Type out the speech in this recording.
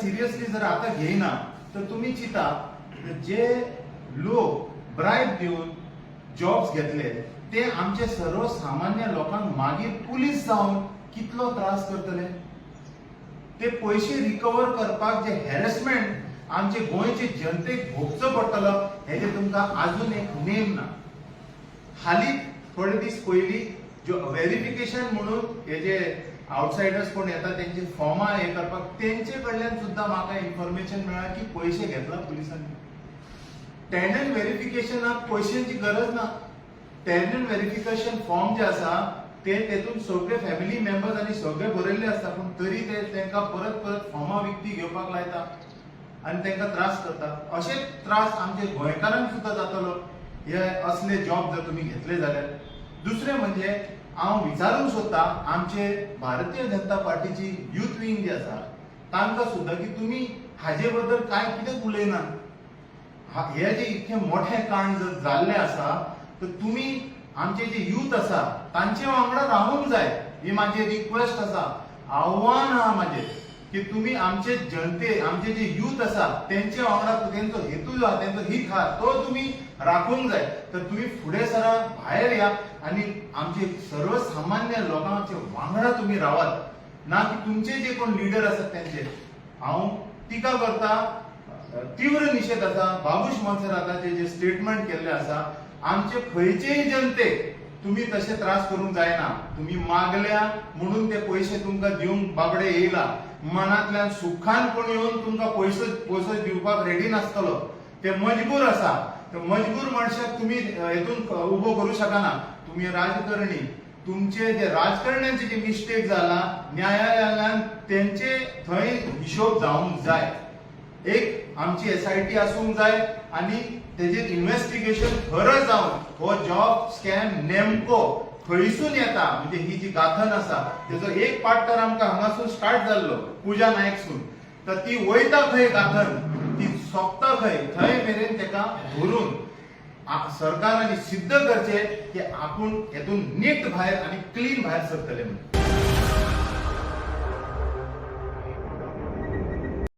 Seriously जर आता घेईना तर तुम्ही चिता जे लोक ब्राईब देऊन जॉब्स घेतले ते आमचे सर्वसामान्य लोकांक मागीर पुलीस जाऊन कितलो त्रास करतले. ते पैसे रिकवर करपाक जे हॅरेसमेंट आमचे गोंयचे जनतेक भोगचो पडटलो हेजे तुमकां अजून एक नेम ना. हालीं थोडे दीस पयलीं जो व्हेरिफिकेशन म्हणून हे जे आउटसायडर्स कोण येतात त्यांचे फॉर्मा हे करपाक तेंचे कडल्यान सुद्धा म्हाका इन्फॉर्मेशन मेळ्ळा की पैसे घेतला पुलिसांनी. टेनंट व्हेरिफिकेशनाक पैशांची गरज ना. टेनंट व्हेरिफिकेशन फॉर्म जे आसा ते तेतून सगळे फॅमिली मेंबर्स आणि सगळे बरयल्ले असता पूण तरी ते तांकां परत परत फॉर्मा विकती घेवपाक लायता आणि तांकां त्रास करता. अशे त्रास आमचे गोंयकारांक सुद्धा जातलो हे असले जॉब जर तुम्ही घेतले जाल्यार. दुसरे म्हणजे हांव विचारूंक सोदता आमचे भारतीय जनता पार्टीची युथ विंग जी आसा तांकां सुद्धा की तुम्ही हाजे बद्दल काय कितें उलयना. हे जे इतके मोठे कांड जर जाल्ले आसा तर तुम्ही आमचे जे युथ आसा तांचे वांगडा रावूंक जाय ही माझी रिक्वेस्ट आसा, आव्हान आहा माझे की तुम्ही आमचे जनते आमचे जे युथ आसा त्यांचे वांगडा त्यांचो हेतू जो आहा त्यांचो हित आहा तो तुम्ही राखूंक जाय. तर तुम्ही फुडें सरा, भायर या आणि आमचे सर्वसामान्य लोकांचे वांगडा तुम्ही रावात. ना की तुमचे जे कोण लीडर असतात त्यांचे हांव टिका करता, तीव्र निषेध आसा. बाबूश मोन्सेराताचे जे स्टेटमेंट केल्ले आसा आमचे खंयचेय जनतेक तुम्ही तसे त्रास करूंक जायना. तुम्ही मागल्या म्हणून ते पैसे तुमकां दिवंक बाबडे येयला. मनातल्यान सुखान कोण येवन तुमकां पैसे दिवपाक रेडी नासतलो. ते मजबूर आसा. तर मजबूर मनशाक तुम्ही हेतून उभो करू शकना. तुम्ही राजकारणी तुमचे जे राजकारण्यांचे जे मिस्टेक जाला न्यायालयान त्यांचे थंय हिशोब जावंक जाय. एक आमची SIT आसूंक जाय आणि तेजे इन्व्हेस्टिगेशन खरं जावन हो जॉब स्कॅम नेमको खंयसून येता म्हणजे ही जी गाथन आसा तेजो एक पार्ट तर आमकां हांगासून स्टार्ट जाल्लो पूजा नायकसून. तर ती वयता खंय गाथन ती सोंपता खंय थंय मेरेन तेका धरून सरकारांनी सिद्ध करचे की आपूण हेतून नीट भायर आणि क्लीन भायर सरतले म्हणून.